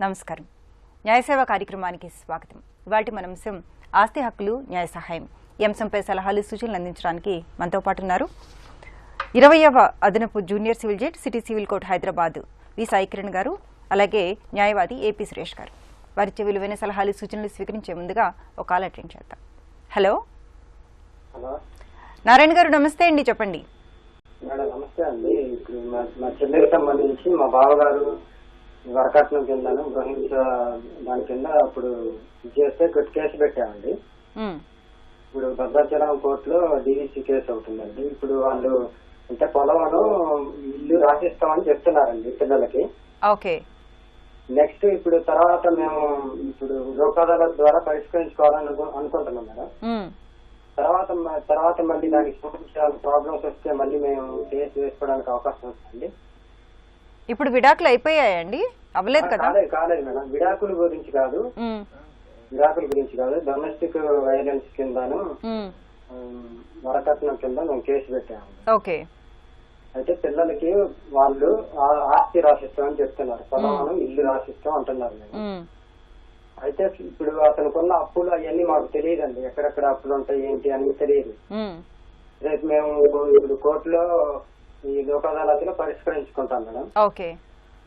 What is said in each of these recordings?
నమస్కారం. న్యాయసేవ కార్యక్రమానికి స్వాగతం. ఇవాల్టి మన అంశం ఆస్తి హక్కులు న్యాయ సహాయం. ఈ అంశంపై సలహాలు సూచనలు అందించడానికి మనతో పాటు ఉన్నారు 20వ అదనపు junior civil judge city civil court Hyderabad V Sai Kiran garu, అలాగే న్యాయవాది ఏపీ సురేష్ గారు. వారిచ్చే విలువైన సలహాలు సూచనలు స్వీకరించే ముందుగా ఒక కాల్ అటెండ్ చేద్దాం. హలో నారాయణ గారు, నమస్తే అండి, చెప్పండి. నమస్తే అండి. ఇప్పుడు మా చెల్లెకి సంబంధించి మా బావగారు వరకట్నం కిందను గ్రహించ దాని కింద ఇప్పుడు చేస్తే కేసు పెట్టామండి. ఇప్పుడు భద్రాచలం కోర్టులో డివిసి కేసు అవుతుందండి. ఇప్పుడు వాళ్ళు అంటే పొలంలో ఇల్లు రాసిస్తామని చెప్తున్నారండి పిల్లలకి. ఓకే. నెక్స్ట్ ఇప్పుడు తర్వాత మేము ఇప్పుడు లోక్ అదాలత్ ద్వారా పరిష్కరించుకోవాలని అనుకుంటున్నాం మేడం. తర్వాత మళ్ళీ దానికి సంబంధించిన ప్రాబ్లమ్స్ వస్తే మళ్ళీ మేము కేసు వేసుకోవడానికి అవకాశం వస్తుంది. ఇప్పుడు విడాకులు అయిపోయాయండి? అవ్వలేదు కదా? కాలేదు మేడం. విడాకుల గురించి కాదు, డొమెస్టిక్ వైలెన్స్ కిందను వరకట్నం కింద మేము కేసు పెట్టాము. ఓకే. అయితే పిల్లలకి వాళ్ళు ఆస్తి రాసిస్తామని చెప్తున్నారు, పొలం ఇల్లు రాసిస్తాం అంటున్నారు మేడం. అయితే ఇప్పుడు అతనుకున్న అప్పులు అవన్నీ మాకు తెలియదండి, ఎక్కడెక్కడ అప్పులు ఉంటాయి ఏంటి అని తెలియదు. రేపు మేము ఇప్పుడు కోర్టులో ఈ లోక్ అదాలత్ లో పరిష్కరించుకుంటాం మేడం. ఓకే.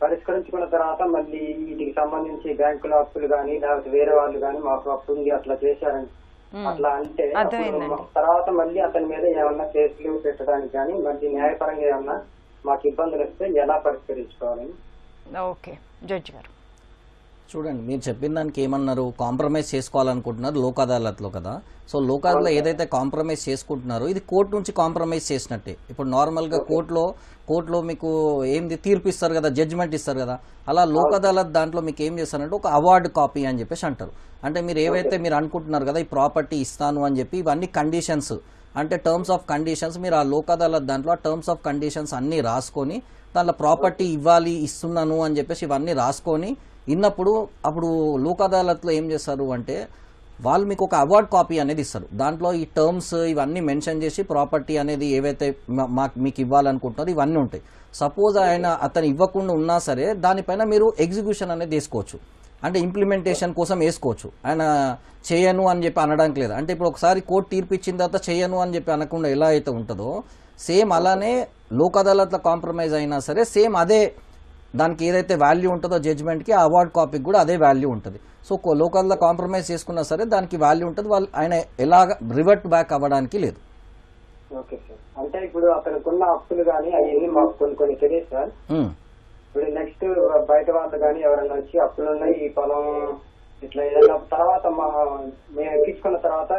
పరిష్కరించుకున్న తర్వాత మళ్ళీ వీటికి సంబంధించి బ్యాంకుల అప్పులు గానీ లేకపోతే వేరే వాళ్ళు గానీ మాకు అప్పు ఉంది అట్లా చేశారని అట్లా అంటే తర్వాత మళ్ళీ అతని మీద ఏమన్నా కేసులు పెట్టడానికి కానీ మళ్ళీ న్యాయపరంగా ఏమన్నా మాకు ఇబ్బందులు వస్తే ఎలా పరిష్కరించుకోవాలని. ఓకే జడ్జి గారు చూడండి, మీరు చెప్పిన దానికి ఏమన్నారు, కాంప్రమైజ్ చేసుకోవాలనుకుంటున్నారు లోక్ అదాలత్లో కదా. సో లోక్ అదాలత్లో ఏదైతే కాంప్రమైజ్ చేసుకుంటున్నారో ఇది కోర్టు నుంచి కాంప్రమైజ్ చేసినట్టే. ఇప్పుడు నార్మల్గా కోర్టులో మీకు ఏంది తీర్పు ఇస్తారు కదా, జడ్జిమెంట్ ఇస్తారు కదా, అలా లోక్ అదాలత్ దాంట్లో మీకు ఏం చేస్తారంటే ఒక అవార్డు కాపీ అని చెప్పేసి అంటారు. అంటే మీరు ఏవైతే మీరు అనుకుంటున్నారు కదా ఈ ప్రాపర్టీ ఇస్తాను అని చెప్పి, ఇవన్నీ కండిషన్స్ అంటే టర్మ్స్ ఆఫ్ కండిషన్స్, మీరు ఆ లోక్ అదాలత్ దాంట్లో ఆ టర్మ్స్ ఆఫ్ కండిషన్స్ అన్నీ రాసుకొని దాంట్లో ప్రాపర్టీ ఇవ్వాలి ఇస్తున్నాను అని చెప్పేసి ఇవన్నీ రాసుకొని ఇన్నప్పుడు అప్పుడు లోక్ అదాలత్లో ఏం చేస్తారు అంటే వాళ్ళు మీకు ఒక అవార్డ్ కాపీ అనేది ఇస్తారు. దాంట్లో ఈ టర్మ్స్ ఇవన్నీ మెన్షన్ చేసి ప్రాపర్టీ అనేది ఏవైతే మీకు ఇవ్వాలనుకుంటున్నారో ఇవన్నీ ఉంటాయి. సపోజ్ అతను ఇవ్వకుండా ఉన్నా సరే దానిపైన మీరు ఎగ్జిక్యూషన్ అనేది వేసుకోవచ్చు, అంటే ఇంప్లిమెంటేషన్ కోసం వేసుకోవచ్చు. ఆయన చేయను అని చెప్పి అనడానికి లేదు. అంటే ఇప్పుడు ఒకసారి కోర్టు తీర్పు ఇచ్చిన తర్వాత చేయను అని చెప్పి అనకుండా ఎలా అయితే ఉంటుందో సేమ్ అలానే లోక్ అదాలత్లో కాంప్రమైజ్ అయినా సరే సేమ్ అదే దానికి ఏదైతే వాల్యూ ఉంటుందో జడ్జిమెంట్కి ఆ అవార్డ్ కాపీకి కూడా అదే వాల్యూ ఉంటుంది. సో లోకల్లో కాంప్రమైజ్ చేసుకున్నా సరే దానికి వాల్యూ ఉంటుంది. వాళ్ళు ఆయన ఎలాగ రివర్ట్ బ్యాక్ అవ్వడానికి లేదు. Okay sir. అంటే ఇప్పుడు అతనుకున్న అప్పులు కానీ అవన్నీ మాకు కొన్ని తెలియదు సార్. ఇప్పుడు నెక్స్ట్ బయట వాళ్ళు కానీ ఎవరైనా వచ్చి అప్పులు ఉన్నాయి ఈ పొలం ఇట్లా ఏదైనా తర్వాత మేము ఎక్కించుకున్న తర్వాత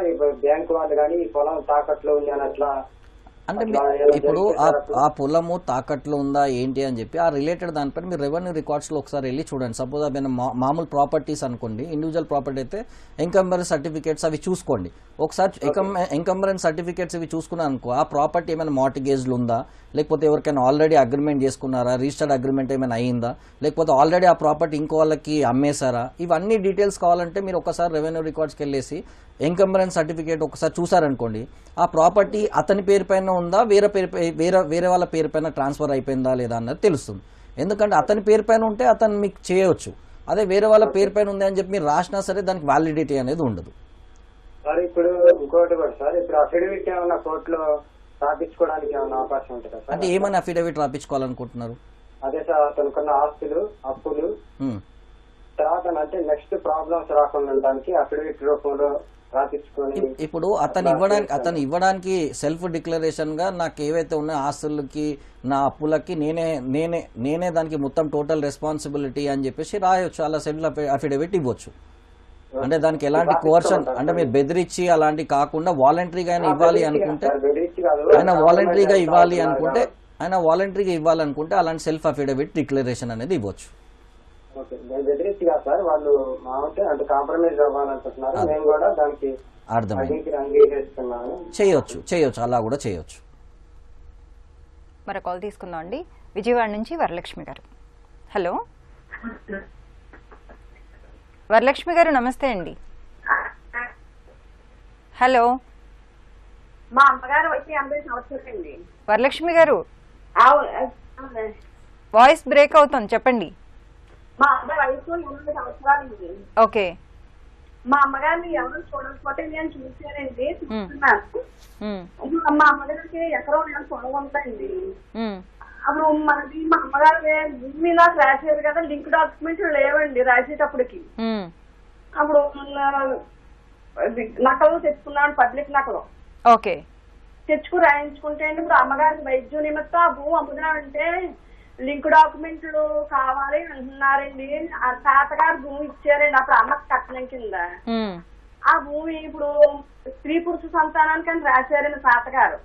బ్యాంకు వాళ్ళు కానీ ఈ పొలం తాకట్లో ఉంది అని అట్లా అంటే ఇప్పుడు ఆ పొలము తాకట్లో ఉందా ఏంటి అని చెప్పి ఆ రిలేటెడ్ దానిపైన మీరు రెవెన్యూ రికార్డ్స్లో ఒకసారి వెళ్ళి చూడండి. సపోజ్ అవి మామూలు ప్రాపర్టీస్ అనుకోండి, ఇండివిజువల్ ప్రాపర్టీ అయితే ఎంకంబరెన్స్ సర్టిఫికేట్స్ అవి చూసుకోండి. ఒకసారి ఎంకంబరెన్స్ సర్టిఫికేట్స్ ఇవి చూసుకున్నా అనుకో ఆ ప్రాపర్టీ ఏమైనా మార్టిగేజ్లు ఉందా, లేకపోతే ఎవరికైనా ఆల్రెడీ అగ్రిమెంట్ చేసుకున్నారా, రిజిస్టర్డ్ అగ్రిమెంట్ ఏమైనా అయ్యిందా, లేకపోతే ఆల్రెడీ ఆ ప్రాపర్టీ ఇంకో వాళ్ళకి అమ్మేశారా, ఇవన్నీ డీటెయిల్స్ కావాలంటే మీరు ఒకసారి రెవెన్యూ రికార్డ్స్కి వెళ్ళేసి ఎంకంబరెన్స్ సర్టిఫికేట్ ఒకసారి చూసారనుకోండి ఆ ప్రాపర్టీ అతని పేరు పైన ఉందా వేరే వాళ్ళ పేరు పైన ట్రాన్స్ఫర్ అయిపోయిందా లేదా అన్నది తెలుస్తుంది. ఎందుకంటే అతని పేరు పైన ఉంటే అతను మీకు చేయవచ్చు, అదే వేరే వాళ్ళ పేరు పైన ఉంది అని చెప్పి మీరు రాసినా సరే దానికి వ్యాలిడిటీ అనేది ఉండదు. ఇప్పుడు ఇంకోటి కూడా సార్, ఇప్పుడు అఫిడవిట్ ఏమన్నా కోర్టులో రాపించుకోవడానికి ఏమైనా అవకాశం ఉంటుందా సార్? అంటే ఏమైనా అఫిడవిట్ రాపించుకోవాలనుకుంటున్నారు? అదే సార్, అతనుకున్న ఆస్తులు అప్పులు తర్వాత అంటే నెక్స్ట్ ప్రాబ్లమ్స్ రాకుండా ఉండడానికి అఫిడవిట్ రూపంలో ఇప్పుడు అతను ఇవ్వడానికి సెల్ఫ్ డిక్లరేషన్ గా నాకు ఏవైతే ఉన్నాయో ఆస్తులకి నా అప్పులకి నేనే దానికి మొత్తం టోటల్ రెస్పాన్సిబిలిటీ అని చెప్పేసి రాయొచ్చు. అలా సెల్ఫ్ అఫిడవిట్ ఇవ్వచ్చు. అంటే దానికి ఎలాంటి కోర్షన్ అంటే మీరు బెదిరించి అలాంటి కాకుండా వాలంటరీగా ఆయన ఇవ్వాలి అనుకుంటే ఆయన వాలంటరీగా ఇవ్వాలనుకుంటే అలాంటి సెల్ఫ్ అఫిడవిట్ డిక్లరేషన్ అనేది ఇవ్వచ్చు. చేయొచ్చు అలా కూడా చేయొచ్చు. మరి కాల్ తీసుకుందాం అండి. విజయవాడ నుంచి వరలక్ష్మి గారు. హలో వరలక్ష్మి గారు, నమస్తే అండి. హలో మా అమ్మగారు వచ్చి 80 సంవత్సరాలండి. వరలక్ష్మి గారు వాయిస్ బ్రేక్ అవుతుంది, చెప్పండి. మా అబ్బాయి వయసు 8 సంవత్సరాలండి. ఓకే. మా అమ్మగారిని ఎవరు చూడకపోతే నేను చూసానండి, చూస్తున్నాను. మా అమ్మగారికి ఎక్కడో నేను పొడవుంటాయండి. అప్పుడు మనకి మా అమ్మగారికి భూమి నాకు రాసేది కదా, లింక్ డాక్యుమెంట్లు లేవండి రాసేటప్పటికి. అప్పుడు నకలు తెచ్చుకున్నాను, పబ్లిక్ నకలు. ఓకే. తెచ్చుకుని రాయించుకుంటే ఇప్పుడు అమ్మగారికి వైద్యం నిమిత్తం ఆ భూమి అమ్ముదామంటే లింక్ డాక్యుమెంట్లు కావాలి అంటున్నారండి. ఆ తాతగారు భూమి ఇచ్చారండి అప్పుడు అమ్మకి కట్నం కింద. ఆ భూమి ఇప్పుడు స్త్రీ పురుష సంతానానికి అని రాశారండి తాతగారు.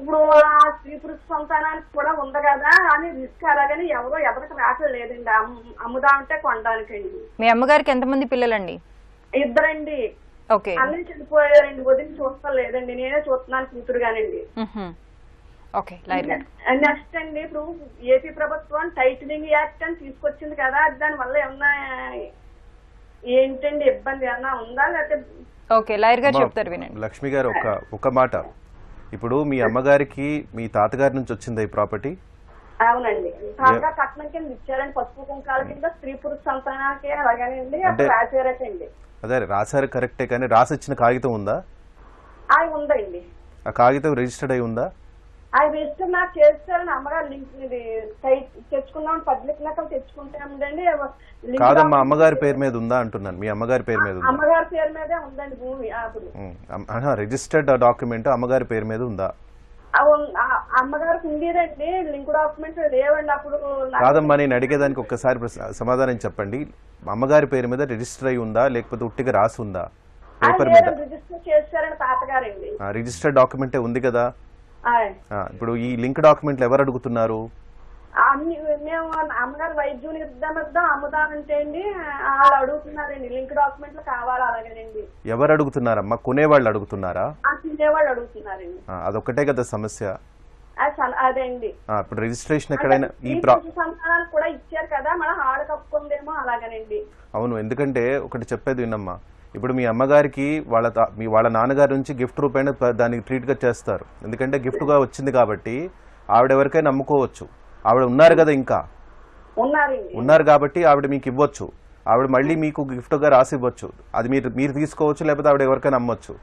ఇప్పుడు ఆ స్త్రీ పురుష సంతానానికి కూడా ఉంది కదా అని రిస్క్ అలాగని ఎవరో ఎవరికి రాకలేదండి అమ్ముదామంటే కొనడానికండి. మీ అమ్మగారికి ఎంతమంది పిల్లలండి? 2 అండి. ఓకే. అన్నీ చనిపోయారండి, వదిలి చూస్తా లేదండి, నేనే చూస్తున్నాను కూతురుగానండి. ఓకే. లాయర్ గారు నెక్స్ట్ అండి, ఇప్పుడు ఏపీ ప్రభుత్వం టైటిలింగ్ యాక్ట్ అని తీసుకొచ్చింది కదా, దాని వల్ల ఏమన్నా ఏంటండి ఇబ్బంది ఏమన్నా ఉందా లేకపోతే? ఓకే, లాయర్ గారు చెప్తారు వినండి. లక్ష్మి గారు ఒక మాట, ఇప్పుడు మీ అమ్మగారికి మీ తాతగారి నుంచి వచ్చిందా ఈ ప్రాపర్టీ? అవునండి, తాతగారు కట్నం కింద ఇచ్చారండి, పసుపు కుంకాల కింద స్త్రీ పురుష సంతానానికి అలాగేనండి రాశారటండి. అదే రాశారు కరెక్టే, కానీ రాసిచ్చిన కాగితం ఉందా? అది ఉందండి. ఆ కాగితం రిజిస్టర్డ్ అయి ఉందా? అది రిజిస్టర్ నాకు చేస్తారని అమ్మగారు లింక్ ఇది తెచ్చుకున్నాం, పబ్లిక్ నకలు తెచ్చుకుంటామండి. కాదమ్మా, అమ్మగారి పేరు మీద ఉందా అంటున్నాను. మీ అమ్మగారి పేరు మీద ఉందా? అమ్మగారి పేరు మీదే ఉందండి భూమి. అప్పుడు రిజిస్టర్డ్ డాక్యుమెంట్ అమ్మగారి పేరు మీద ఉందా? అమ్మగారికి ఉండేదండి, లింక్ డాక్యుమెంట్ లేవండి అప్పుడు. కాదమ్మా, నేను అడిగేదానికి ఒక్కసారి సమాధానం చెప్పండి. అమ్మగారి పేరు మీద రిజిస్టర్ అయి ఉందా లేకపోతే ఉట్టిగా రాసి ఉందా పేపర్ మీద? రిజిస్టర్ చేశారండి తాతగారండి. రిజిస్టర్డ్ డాక్యుమెంటే ఉంది కదా. ఇప్పుడు ఈ లింక్ డాక్యుమెంట్లు ఎవరు అడుగుతున్నారు? మేము అమ్మగారు వైద్యం ఇద్దాం అమ్ముదామంటే అండి వాళ్ళు అడుగుతున్నారండి, లింక్ డాక్యుమెంట్లు కావాలి అలాగేనండి. ఎవరు అడుగుతున్నారమ్మా? కొనేవాళ్ళు అడుగుతున్నారా? తినేవాళ్ళు అడుగుతున్నారండి. అదొక్కటే కదా సమస్య. అదే అండి. ఇప్పుడు రిజిస్ట్రేషన్ ఎక్కడైనా ఈ సంతానానికి కూడా ఇచ్చారు కదా, మన హాడ కప్పుకుందేమో అలాగేనండి. అవును, ఎందుకంటే ఒకటి చెప్పేది విన్నమ్మా, ఇప్పుడు మీ అమ్మగారికి వాళ్ళ నాన్నగారి నుంచి గిఫ్ట్ రూపేణ దానికి ట్రీట్ గా చేస్తారు. ఎందుకంటే గిఫ్ట్ గా వచ్చింది కాబట్టి ఆవిడ ఎవరికైనా అమ్ముకోవచ్చు. ఆవిడ ఉన్నారు కదా, ఇంకా ఉన్నారు కాబట్టి ఆవిడ మీకు ఇవ్వచ్చు. ఆవిడ మళ్ళీ మీకు గిఫ్ట్ గా రాసి ఇవ్వచ్చు. అది మీరు తీసుకోవచ్చు, లేకపోతే ఆవిడ ఎవరికైనా అమ్మొచ్చు.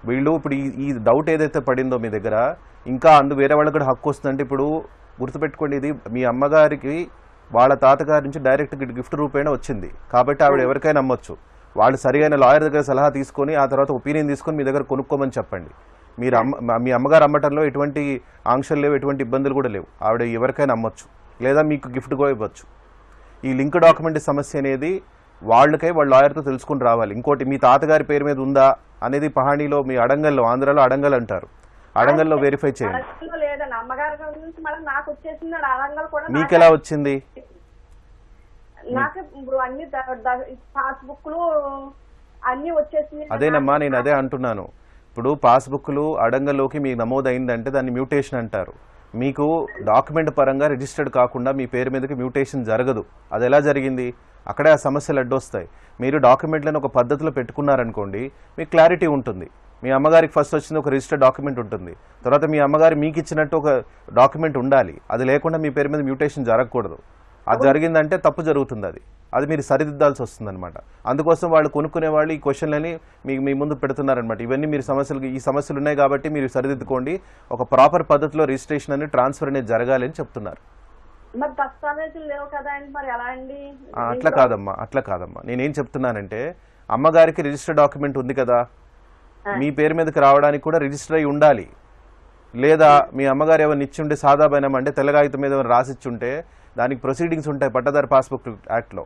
వీళ్ళు ఇప్పుడు ఈ డౌట్ ఏదైతే పడిందో మీ దగ్గర, ఇంకా వేరే వాళ్ళకి కూడా హక్కు వస్తుందంటే ఇప్పుడు గుర్తుపెట్టుకోండి, ఇది మీ అమ్మగారికి వాళ్ళ తాతగారి నుంచి డైరెక్ట్ గిఫ్ట్ రూపేణ వచ్చింది కాబట్టి ఆవిడ ఎవరికైనా అమ్మొచ్చు. వాళ్ళు సరైన లాయర్ దగ్గర సలహా తీసుకొని ఆ తర్వాత ఒపీనియన్ తీసుకొని మీ దగ్గర కొనుక్కోమని చెప్పండి. మీ అమ్మగారు అమ్మటంలో ఎటువంటి ఆంక్షలు లేవు, ఎటువంటి ఇబ్బందులు కూడా లేవు. ఆవిడ ఎవరికైనా అమ్మొచ్చు, లేదా మీకు గిఫ్ట్ కూడా ఇవ్వచ్చు. ఈ లింక్ డాక్యుమెంట్ సమస్య అనేది వాళ్ళ లాయర్తో తెలుసుకుని రావాలి. ఇంకోటి, మీ తాతగారి పేరు మీద ఉందా అనేది పహాణిలో మీ అడంగల్లో, ఆంధ్రాలో అడంగల్ అంటారు, అడంగల్లో వెరిఫై చేయండి. మీకు ఎలా వచ్చింది? అదేనమ్మా, నేను అదే అంటున్నాను. ఇప్పుడు పాస్బుక్లు అడంగల్లోకి మీకు నమోదైందంటే దాన్ని మ్యూటేషన్ అంటారు. మీకు డాక్యుమెంట్ పరంగా రిజిస్టర్డ్ కాకుండా మీ పేరు మీదకి మ్యూటేషన్ జరగదు. అది ఎలా జరిగింది? అక్కడే ఆ సమస్యలు అడ్డొస్తాయి. మీరు డాక్యుమెంట్లను ఒక పద్ధతిలో పెట్టుకున్నారనుకోండి, మీకు క్లారిటీ ఉంటుంది. మీ అమ్మగారికి ఫస్ట్ వచ్చింది ఒక రిజిస్టర్డ్ డాక్యుమెంట్ ఉంటుంది, తర్వాత మీ అమ్మగారు మీకు ఇచ్చినట్టు ఒక డాక్యుమెంట్ ఉండాలి. అది లేకుండా మీ పేరు మీద మ్యూటేషన్ జరగకూడదు. అది జరిగిందంటే తప్పు జరుగుతుంది. అది మీరు సరిదిద్దాల్సి వస్తుంది అనమాట. అందుకోసం వాళ్ళు కొనుక్కునే వాళ్ళు ఈ క్వశ్చన్లని మీ ముందు పెడుతున్నారనమాట. ఇవన్నీ మీరు ఈ సమస్యలు ఉన్నాయి కాబట్టి మీరు సరిదిద్దుకోండి, ఒక ప్రాపర్ పద్ధతిలో రిజిస్ట్రేషన్ అని ట్రాన్స్ఫర్ అనేది జరగాలి అని చెప్తున్నారు. అట్లా కాదమ్మా, నేనేం చెప్తున్నానంటే అమ్మగారికి రిజిస్టర్డ్ డాక్యుమెంట్ ఉంది కదా, మీ పేరు మీదకి రావడానికి కూడా రిజిస్టర్ అయి ఉండాలి. లేదా మీ అమ్మగారు ఏమైనా ఇచ్చి ఉంటే సాదా బైనం అంటే తెల్లగాగితం మీద ఏమైనా రాసిచ్చుంటే దానికి ప్రొసీడింగ్స్ ఉంటాయి పట్టాదారు పాస్బుక్ యాక్ట్లో.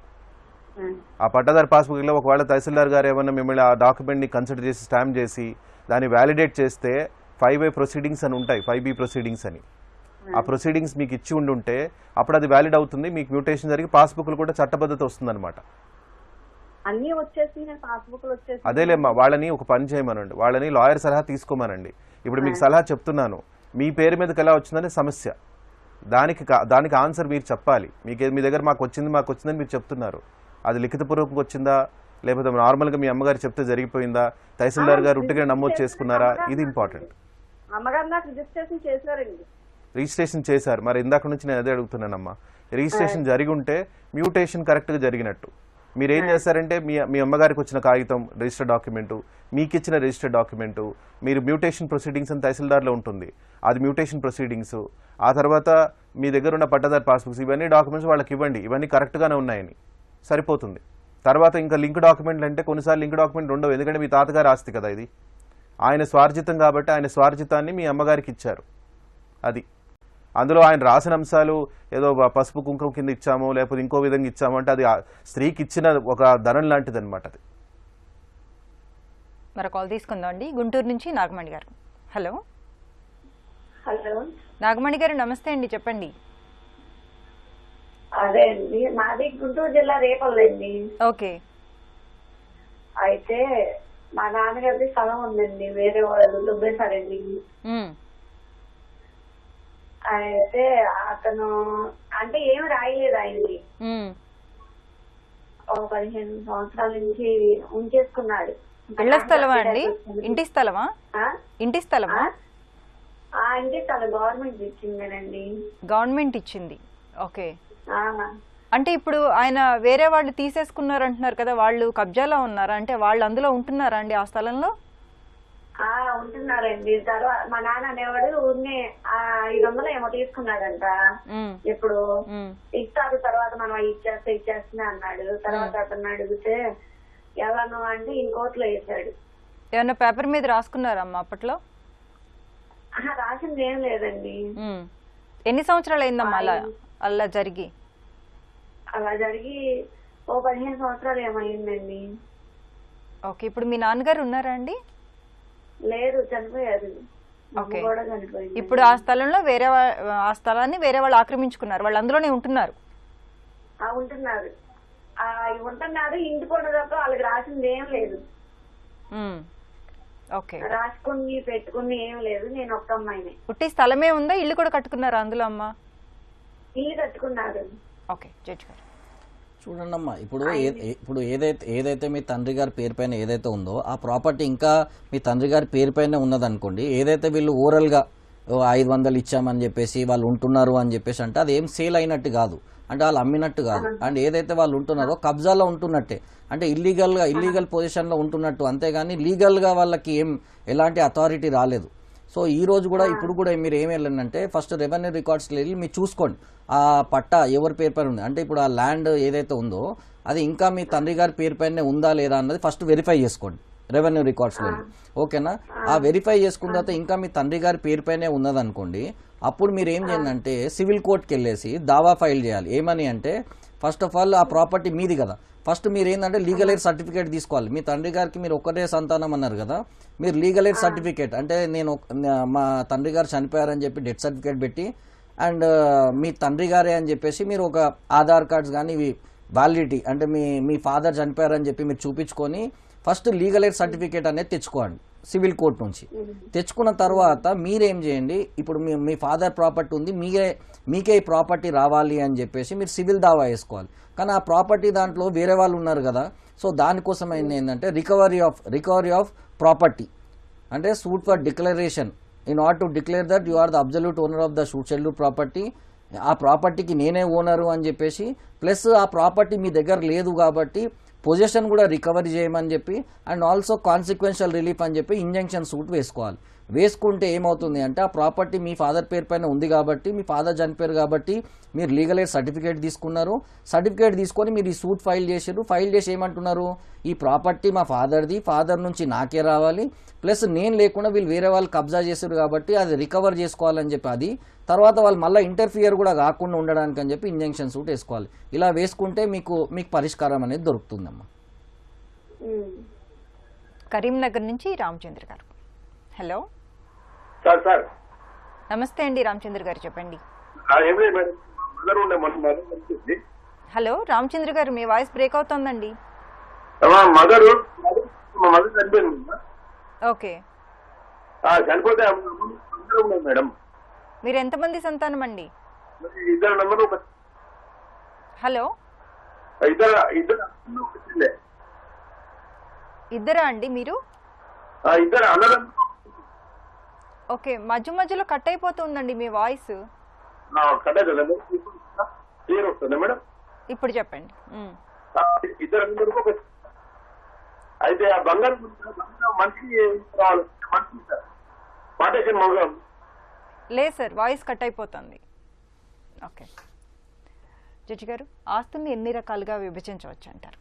ఆ పట్టాదారు పాస్బుక్లో ఒకవేళ తహసీల్దార్ గారు ఏమన్నా మిమ్మల్ని ఆ డాక్యుమెంట్ని కన్సిడర్ చేసి స్టాంప్ చేసి దాన్ని వ్యాలిడేట్ చేస్తే 5A ప్రొసీడింగ్స్ అని ఉంటాయి, 5B ప్రొసీడింగ్స్ అని. ఆ ప్రొసీడింగ్స్ మీకు ఇచ్చి ఉంటే అప్పుడు అది వ్యాలిడ్ అవుతుంది, మీకు మ్యూటేషన్ జరిగి పాస్బుక్లు కూడా చట్టబద్ధత వస్తుంది అనమాట. అదేలేమ్మా, వాళ్ళని ఒక పని చేయమనండి, వాళ్ళని లాయర్ సలహా తీసుకోమనండి. ఇప్పుడు మీకు సలహా చెప్తున్నాను, మీ పేరు మీదకి ఎలా వచ్చిందని సమస్య, దానికి ఆన్సర్ మీరు చెప్పాలి. మీ దగ్గర మాకు వచ్చిందని మీరు చెప్తున్నారు. అది లిఖితపూర్వకంగా వచ్చిందా లేకపోతే నార్మల్గా మీ అమ్మగారు చెప్తే జరిగిపోయిందా, తహసీల్దార్ గారు ఉట్టిగా నమోదు చేసుకున్నారా, ఇది ఇంపార్టెంట్. అమ్మగారు నాకు రిజిస్ట్రేషన్ చేశారండి. రిజిస్ట్రేషన్ చేశారు, మరి ఇందాక నుంచి నేను అదే అడుగుతున్నానమ్మా. రిజిస్ట్రేషన్ జరిగి ఉంటే మ్యూటేషన్ కరెక్ట్గా జరిగినట్టు. మీరు ఏం చేస్తారంటే మీ అమ్మగారికి వచ్చిన కాగితం రిజిస్టర్ డాక్యుమెంటు, మీకు ఇచ్చిన రిజిస్టర్ డాక్యుమెంటు, మీరు మ్యూటేషన్ ప్రొసీడింగ్స్ అని తహసీల్దార్లో ఉంటుంది, అది మ్యూటేషన్ ప్రొసీడింగ్స్, ఆ తర్వాత మీ దగ్గర ఉన్న పట్టాదారు పాస్బుక్స్, ఇవన్నీ డాక్యుమెంట్స్ వాళ్ళకి ఇవ్వండి, ఇవన్నీ కరెక్ట్గానే ఉన్నాయని సరిపోతుంది. తర్వాత ఇంకా లింక్ డాక్యుమెంట్లు అంటే కొన్నిసార్లు లింక్ డాక్యుమెంట్ ఉండవు, ఎందుకంటే మీ తాతగారి ఆస్తి కదా ఇది, ఆయన స్వార్జితం కాబట్టి ఆయన స్వార్జితాన్ని మీ అమ్మగారికి ఇచ్చారు. అది అందులో ఆయన రాసిన అంశాలు ఏదో పసుపు కుంకుమ కింద ఇచ్చామో లేకపోతే ఇంకో విధంగా ఇచ్చామో అంటే అది స్త్రీకి ఇచ్చిన ఒక ధనం లాంటిది అనమాట. అది మరి కాల్ తీసుకుందాం అండి. గుంటూరు నుంచి నాగమణి గారు. హలో హలో నాగమణి గారు, నమస్తే అండి, చెప్పండి. అదే అండి, మాది గుంటూరు జిల్లా రేపల్లండి. ఓకే. అయితే మా నాన్నగారి స్థలం ఉందండి, వేరే వాళ్ళు దుబ్బేశారండి. అయితే అతను అంటే ఏమి రాయలేదు ఆయనకి, ఒక 15 సంవత్సరాల నుంచి ఉంచేసుకున్నాడు. ఇళ్ల స్థలమా అండి? ఇంటి స్థలమా? ఇంటి స్థలమా? ఇంటి స్థలం గవర్నమెంట్ ఇచ్చిందేనండి. గవర్నమెంట్ ఇచ్చింది. ఓకే. అంటే ఇప్పుడు ఆయన వేరే వాళ్ళు తీసేసుకున్నారు అంటున్నారు కదా, వాళ్ళు కబ్జాలో ఉన్నారా? అంటే వాళ్ళు అందులో ఉంటున్నారా అండి ఆ స్థలంలో? ఉంటున్నారండి. తర్వాత మా నాన్న అనేవాడు ఊరినే 500 ఏమో తీసుకున్నాడంట. ఇప్పుడు ఇస్తారు తర్వాత మనం ఇచ్చేస్తున్నా అన్నాడు. తర్వాత అతను అడిగితే ఎవరు అంటే ఇంకోట్లో వేసాడు. ఏమన్నా పేపర్ మీద రాసుకున్నారమ్మా అప్పట్లో? రాసింది ఏం లేదండి. ఎన్ని సంవత్సరాలు అయిందమ్మా అలా జరిగి? అలా జరిగి ఓ 15 సంవత్సరాలు ఏమైందండి. ఓకే. ఇప్పుడు మీ నాన్నగారు ఉన్నారా అండి? లేదు, చనిపోయారు. కూడా చనిపోయింది. ఇప్పుడు ఆ స్థలంలో ఆ స్థలాన్ని వేరే వాళ్ళు ఆక్రమించుకున్నారు, వాళ్ళు అందులోనే ఉంటున్నారు. ఉంటున్నారు. ఇంటి కూడా తప్ప వాళ్ళకి రాసింది ఏం లేదు. ఓకే. రాసుకుని పెట్టుకుని ఏం లేదు. నేను ఒక్క అమ్మాయినే. పుట్టి స్థలమే ఉందా? ఇల్లు కూడా కట్టుకున్నారా అందులో అమ్మా? ఇల్లు కట్టుకున్నారు. ఓకే జడ్జి గారు చూడండి అమ్మా, ఇప్పుడు ఏదైతే మీ తండ్రి గారి పేరు పైన ఏదైతే ఉందో ఆ ప్రాపర్టీ ఇంకా మీ తండ్రి గారి పేరు పైన ఉన్నదనుకోండి, ఏదైతే వీళ్ళు ఓరల్గా 500 ఇచ్చామని చెప్పేసి వాళ్ళు ఉంటున్నారు అని చెప్పేసి అంటే అది ఏం సేల్ అయినట్టు కాదు, అంటే వాళ్ళు అమ్మినట్టు కాదు. అండ్ ఏదైతే వాళ్ళు ఉంటున్నారో కబ్జాలో ఉంటున్నట్టే, అంటే ఇల్లీగల్ పొజిషన్లో ఉంటున్నట్టు, అంతేగాని లీగల్గా వాళ్ళకి ఎలాంటి అథారిటీ రాలేదు. సో ఈ రోజు కూడా ఇప్పుడు కూడా మీరు ఏం వెళ్ళండి, ఫస్ట్ రెవెన్యూ రికార్డ్స్కి వెళ్ళి మీరు చూసుకోండి ఆ పట్టా ఎవరి పేరు పైన ఉంది, అంటే ఇప్పుడు ఆ ల్యాండ్ ఏదైతే ఉందో అది ఇంకా మీ తండ్రి గారి పేరు పైన ఉందా లేదా అన్నది ఫస్ట్ వెరిఫై చేసుకోండి రెవెన్యూ రికార్డ్స్లో. ఓకేనా? ఆ వెరిఫై చేసుకున్న తర్వాత ఇంకా మీ తండ్రి గారి పేరు పైనే ఉన్నదనుకోండి, అప్పుడు మీరు ఏం చేయండి అంటే సివిల్ కోర్టుకి వెళ్ళేసి దావా ఫైల్ చేయాలి. ఏమని అంటే ఫస్ట్ ఆఫ్ ఆల్ ఆ ప్రాపర్టీ మీది కదా, ఫస్ట్ మీరు ఏంటంటే లీగల్ ఎయిడ్ సర్టిఫికేట్ తీసుకోవాలి. మీ తండ్రి గారికి మీరు ఒక్కటే సంతానం అన్నారు కదా, మీరు లీగల్ ఎయిడ్ సర్టిఫికేట్ అంటే మా తండ్రి గారు చనిపోయారని చెప్పి డెత్ సర్టిఫికేట్ పెట్టి అండ్ మీ తండ్రి గారే అని చెప్పేసి మీరు ఒక ఆధార్ కార్డ్స్ కానీ ఇవి వ్యాలిడిటీ అంటే మీ ఫాదర్ చనిపోయారని చెప్పి మీరు చూపించుకొని ఫస్ట్ లీగల్ ఎయిడ్ సర్టిఫికేట్ అనేది తెచ్చుకోండి సివిల్ కోర్ట్ నుంచి. తెచ్చుకున్న తర్వాత మీరేం చేయండి, ఇప్పుడు మీ ఫాదర్ ప్రాపర్టీ ఉంది, మీకే ఈ ప్రాపర్టీ రావాలి అని చెప్పేసి మీరు సివిల్ దావా వేసుకోవాలి. కానీ ఆ ప్రాపర్టీ దాంట్లో వేరే వాళ్ళు ఉన్నారు కదా, సో దానికోసం ఏంటంటే రికవరీ ఆఫ్ ప్రాపర్టీ అంటే suit for declaration in order to declare that you are the absolute owner of the scheduled property, ఆ ప్రాపర్టీకి నేనే ఓనరు అని చెప్పేసి, ప్లస్ ఆ ప్రాపర్టీ మీ దగ్గర లేదు కాబట్టి పొజిషన్ కూడా రికవరీ చేయమని చెప్పి అండ్ ఆల్సో కాన్సిక్వెన్షియల్ రిలీఫ్ అని చెప్పి ఇంజంక్షన్ సూట్ వేసుకోవాలి. వేసుకుంటే ఏమవుతుంది అంటే ఆ ప్రాపర్టీ మీ ఫాదర్ పేరు పైన ఉంది కాబట్టి, మీ ఫాదర్ చనిపోయారు కాబట్టి మీరు లీగల్ ఎయిడ్ సర్టిఫికేట్ తీసుకున్నారు. సర్టిఫికేట్ తీసుకొని మీరు ఈ సూట్ ఫైల్ చేసారు. ఫైల్ చేసి ఏమంటున్నారు, ఈ ప్రాపర్టీ మా ఫాదర్ది, ఫాదర్ నుంచి నాకే రావాలి, ప్లస్ నేను లేకుండా వీళ్ళు వేరే వాళ్ళు కబ్జా చేశారు కాబట్టి అది రికవర్ చేసుకోవాలని చెప్పి అది తర్వాత వాళ్ళు మళ్ళీ ఇంటర్ఫియర్ కూడా కాకుండా ఉండడానికి అని చెప్పి ఇంజంక్షన్ సూట్ వేసుకోవాలి. ఇలా వేసుకుంటే మీకు పరిష్కారం అనేది దొరుకుతుందమ్మా. కరీంనగర్ నుంచి రామచంద్ర గారు. Hello sir. నమస్తే అండి రామచంద్ర గారు, చెప్పండి. హలో రామచంద్ర గారు, మీ వాయిస్ బ్రేక్ అవుతోందండి. ఓకే. చనిపోతే మేడం మీరు ఎంతమంది సంతానం అండి? హలో ఇద్దరా అండి మీరు? ఓకే, మధ్యలో కట్ అయిపోతుందండి మీ వాయిస్. క్లియర్ వస్తుందా మేడం? ఇప్పుడు చెప్పండి. ఇద్దరు ఒక అయితే ఆ బంగారం మనిషికి కావాలి, మనిషి సార్ పార్టీషన్ మొదలు లేదు సార్, వాయిస్ కట్ అయిపోతుంది. ఓకే జడ్జి గారు, ఆస్తుల్ని ఎన్ని రకాలుగా విభజించవచ్చు అంటారు?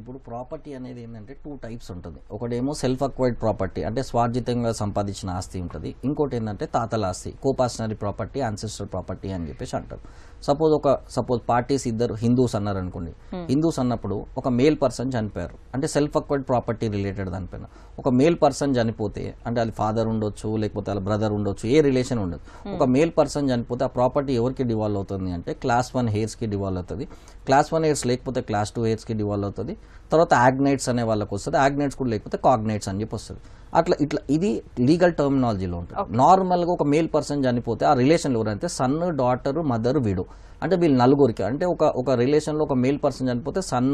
ఇప్పుడు ప్రాపర్టీ అనేది ఏంటంటే 2 టైప్స్ ఉంటుంది. ఒకటేమో సెల్ఫ్ అక్వైర్డ్ ప్రాపర్టీ, అంటే స్వార్జితంగా సంపాదించిన ఆస్తి ఉంటుంది. ఇంకోటి ఏంటంటే తాతల ఆస్తి, కోపాషనరీ ప్రాపర్టీ, యాన్సెస్టర్ ప్రాపర్టీ అని చెప్పేసి అంటారు. సపోజ్ పార్టీస్ ఇద్దరు హిందూస్ అన్నారు అనుకోండి. హిందూస్ అన్నప్పుడు ఒక మేల్ పర్సన్ చనిపోయారు, అంటే సెల్ఫ్ అక్వైర్డ్ ప్రాపర్టీ రిలేటెడ్ దానిపైన. ఒక మేల్ పర్సన్ చనిపోతే, అంటే అది ఫాదర్ ఉండొచ్చు, లేకపోతే వాళ్ళ బ్రదర్ ఉండొచ్చు, ఏ రిలేషన్ ఉండదు. ఒక మేల్ పర్సన్ చనిపోతే ఆ ప్రాపర్టీ ఎవరికి డివాల్వ్ అవుతుంది అంటే క్లాస్ 1 హెయిర్స్కి డివాల్వ్ అవుతుంది. క్లాస్ 1 హెయిర్స్ లేకపోతే క్లాస్ 2 హెయిర్స్కి డివాల్వ్ అవుతుంది. తర్వాత యాగ్నైట్స్ అనే వాళ్ళకి వస్తుంది. యాగ్నైట్స్ కూడా లేకపోతే కాగ్నైట్స్ అని చెప్పి వస్తుంది. ఇట్లా ఇది లీగల్ టర్మినాలజీలో ఉంటుంది. నార్మల్గా ఒక మేల్ పర్సన్ చనిపోతే ఆ రిలేషన్లో ఎవరంటే సన్, డాటర్, మదర్, విడో, అంటే వీళ్ళు నలుగురికి, అంటే ఒక రిలేషన్లో ఒక మేల్ పర్సన్ చనిపోతే సన్,